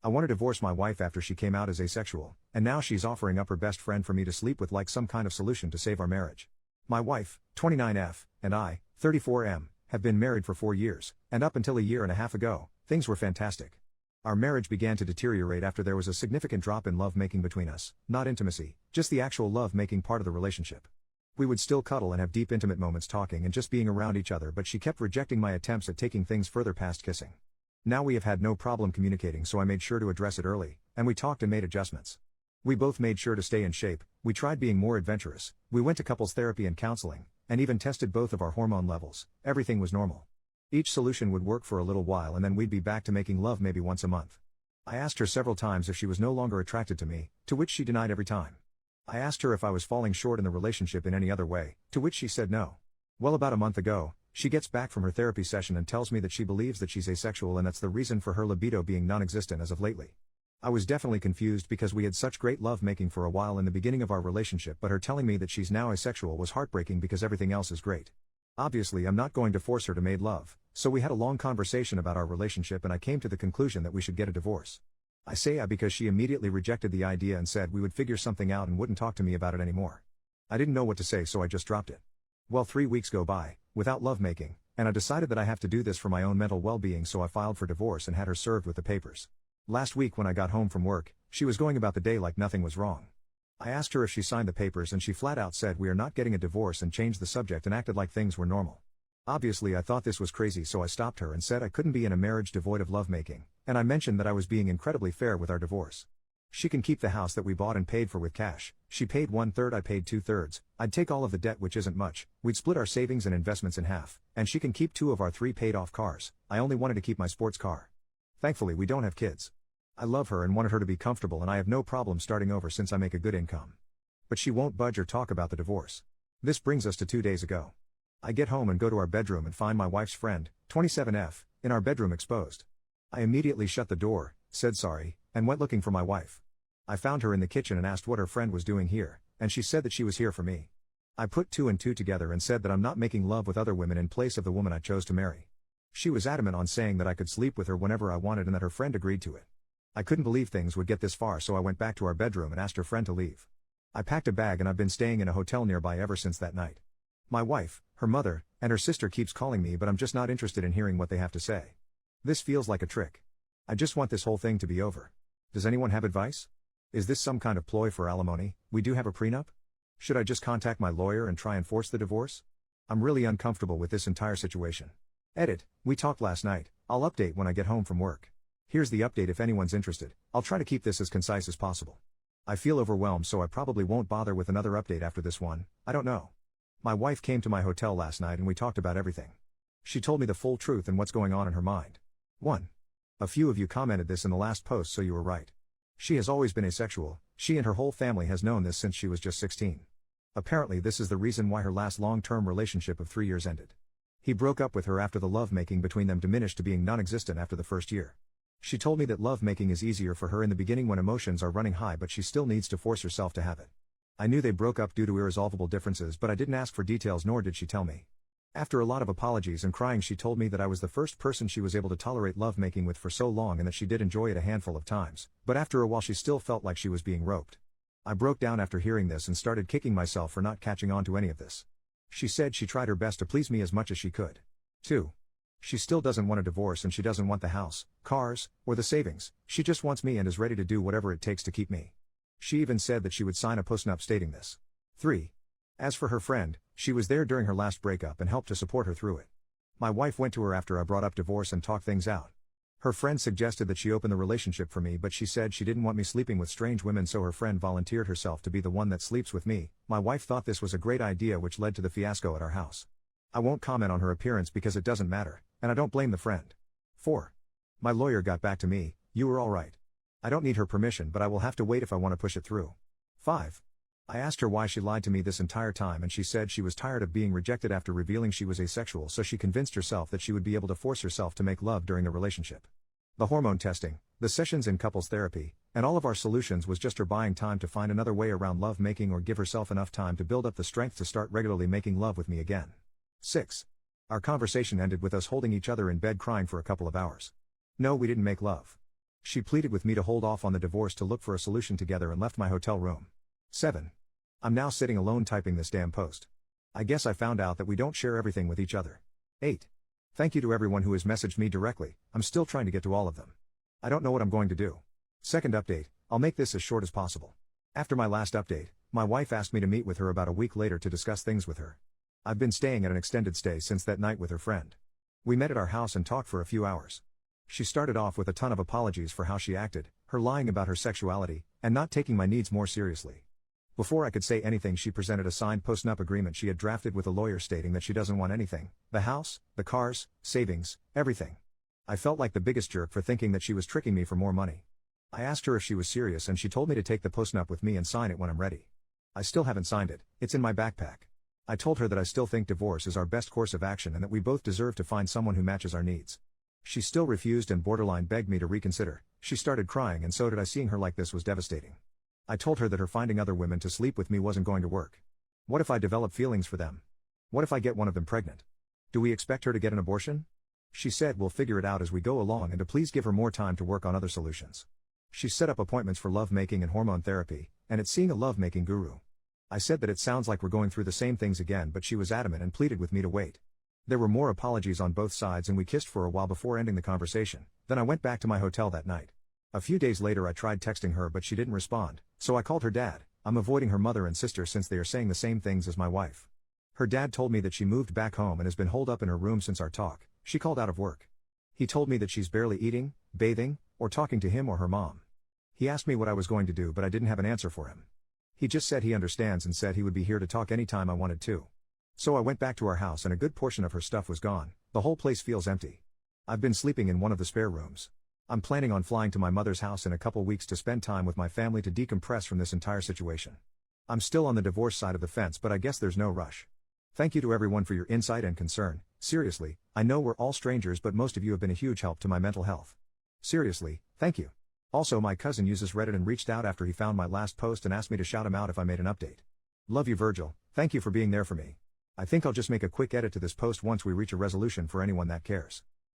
I want to divorce my wife after she came out as asexual, and now she's offering up her best friend for me to sleep with like some kind of solution to save our marriage. My wife, 29F, and I, 34M, have been married for 4 years, and up until a year and a half ago, things were fantastic. Our marriage began to deteriorate after there was a significant drop in love-making between us, not intimacy, just the actual love-making part of the relationship. We would still cuddle and have deep intimate moments talking and just being around each other, but she kept rejecting my attempts at taking things further past kissing. Now we have had no problem communicating, so I made sure to address it early, and we talked and made adjustments. We both made sure to stay in shape, we tried being more adventurous, we went to couples therapy and counseling, and even tested both of our hormone levels. Everything was normal. Each solution would work for a little while and then we'd be back to making love maybe once a month. I asked her several times if she was no longer attracted to me, to which she denied every time. I asked her if I was falling short in the relationship in any other way, to which she said no. Well, about a month ago, she gets back from her therapy session and tells me that she believes that she's asexual and that's the reason for her libido being non-existent as of lately. I was definitely confused because we had such great love making for a while in the beginning of our relationship, but her telling me that she's now asexual was heartbreaking because everything else is great. Obviously I'm not going to force her to make love, so we had a long conversation about our relationship and I came to the conclusion that we should get a divorce. I say because she immediately rejected the idea and said we would figure something out and wouldn't talk to me about it anymore. I didn't know what to say, so I just dropped it. Well, 3 weeks go by, without lovemaking, and I decided that I have to do this for my own mental well-being, so I filed for divorce and had her served with the papers. Last week when I got home from work, she was going about the day like nothing was wrong. I asked her if she signed the papers and she flat out said we are not getting a divorce and changed the subject and acted like things were normal. Obviously I thought this was crazy, so I stopped her and said I couldn't be in a marriage devoid of lovemaking, and I mentioned that I was being incredibly fair with our divorce. She can keep the house that we bought and paid for with cash. She paid 1/3, I paid 2/3, I'd take all of the debt, which isn't much, we'd split our savings and investments in half, and she can keep 2 of our 3 paid off cars. I only wanted to keep my sports car. Thankfully we don't have kids. I love her and wanted her to be comfortable, and I have no problem starting over since I make a good income. But she won't budge or talk about the divorce. This brings us to 2 days ago. I get home and go to our bedroom and find my wife's friend, 27F, in our bedroom exposed. I immediately shut the door, said sorry, and went looking for my wife. I found her in the kitchen and asked what her friend was doing here, and she said that she was here for me. I put 2 and 2 together and said that I'm not making love with other women in place of the woman I chose to marry. She was adamant on saying that I could sleep with her whenever I wanted and that her friend agreed to it. I couldn't believe things would get this far, so I went back to our bedroom and asked her friend to leave. I packed a bag and I've been staying in a hotel nearby ever since that night. My wife, her mother, and her sister keeps calling me, but I'm just not interested in hearing what they have to say. This feels like a trick. I just want this whole thing to be over. Does anyone have advice? Is this some kind of ploy for alimony? We do have a prenup? Should I just contact my lawyer and try and force the divorce? I'm really uncomfortable with this entire situation. Edit, we talked last night, I'll update when I get home from work. Here's the update if anyone's interested. I'll try to keep this as concise as possible. I feel overwhelmed, so I probably won't bother with another update after this one. I don't know. My wife came to my hotel last night and we talked about everything. She told me the full truth and what's going on in her mind. 1. A few of you commented this in the last post, so you were right. She has always been asexual. She and her whole family has known this since she was just 16. Apparently this is the reason why her last long-term relationship of 3 years ended. He broke up with her after the lovemaking between them diminished to being non-existent after the first year. She told me that lovemaking is easier for her in the beginning when emotions are running high, but she still needs to force herself to have it. I knew they broke up due to irresolvable differences, but I didn't ask for details, nor did she tell me. After a lot of apologies and crying, she told me that I was the first person she was able to tolerate lovemaking with for so long and that she did enjoy it a handful of times, but after a while she still felt like she was being roped. I broke down after hearing this and started kicking myself for not catching on to any of this. She said she tried her best to please me as much as she could. 2. She still doesn't want a divorce and she doesn't want the house, cars, or the savings. She just wants me and is ready to do whatever it takes to keep me. She even said that she would sign a postnup stating this. 3. As for her friend, she was there during her last breakup and helped to support her through it. My wife went to her after I brought up divorce and talked things out. Her friend suggested that she open the relationship for me, but she said she didn't want me sleeping with strange women, so her friend volunteered herself to be the one that sleeps with me. My wife thought this was a great idea, which led to the fiasco at our house. I won't comment on her appearance because it doesn't matter, and I don't blame the friend. 4. My lawyer got back to me. You were all right. I don't need her permission, but I will have to wait if I want to push it through. 5. I asked her why she lied to me this entire time, and she said she was tired of being rejected after revealing she was asexual, so she convinced herself that she would be able to force herself to make love during the relationship. The hormone testing, the sessions in couples therapy, and all of our solutions was just her buying time to find another way around love making or give herself enough time to build up the strength to start regularly making love with me again. 6. Our conversation ended with us holding each other in bed crying for a couple of hours. No, we didn't make love. She pleaded with me to hold off on the divorce to look for a solution together and left my hotel room. 7. I'm now sitting alone typing this damn post. I guess I found out that we don't share everything with each other. 8. Thank you to everyone who has messaged me directly, I'm still trying to get to all of them. I don't know what I'm going to do. Second update, I'll make this as short as possible. After my last update, my wife asked me to meet with her about a week later to discuss things with her. I've been staying at an extended stay since that night with her friend. We met at our house and talked for a few hours. She started off with a ton of apologies for how she acted, her lying about her sexuality, and not taking my needs more seriously. Before I could say anything, she presented a signed post-nup agreement she had drafted with a lawyer stating that she doesn't want anything, the house, the cars, savings, everything. I felt like the biggest jerk for thinking that she was tricking me for more money. I asked her if she was serious and she told me to take the post-nup with me and sign it when I'm ready. I still haven't signed it, it's in my backpack. I told her that I still think divorce is our best course of action and that we both deserve to find someone who matches our needs. She still refused and borderline begged me to reconsider. She started crying and so did I. Seeing her like this was devastating. I told her that her finding other women to sleep with me wasn't going to work. What if I develop feelings for them? What if I get one of them pregnant? Do we expect her to get an abortion? She said we'll figure it out as we go along and to please give her more time to work on other solutions. She set up appointments for lovemaking and hormone therapy, and it's seeing a lovemaking guru. I said that it sounds like we're going through the same things again, but she was adamant and pleaded with me to wait. There were more apologies on both sides and we kissed for a while before ending the conversation. Then I went back to my hotel that night. A few days later I tried texting her but she didn't respond, so I called her dad. I'm avoiding her mother and sister since they are saying the same things as my wife. Her dad told me that she moved back home and has been holed up in her room since our talk. She called out of work. He told me that she's barely eating, bathing, or talking to him or her mom. He asked me what I was going to do but I didn't have an answer for him. He just said he understands and said he would be here to talk anytime I wanted to. So I went back to our house and a good portion of her stuff was gone. The whole place feels empty. I've been sleeping in one of the spare rooms. I'm planning on flying to my mother's house in a couple weeks to spend time with my family to decompress from this entire situation. I'm still on the divorce side of the fence but I guess there's no rush. Thank you to everyone for your insight and concern. Seriously, I know we're all strangers but most of you have been a huge help to my mental health. Seriously, thank you. Also, my cousin uses Reddit and reached out after he found my last post and asked me to shout him out if I made an update. Love you, Virgil, thank you for being there for me. I think I'll just make a quick edit to this post once we reach a resolution for anyone that cares.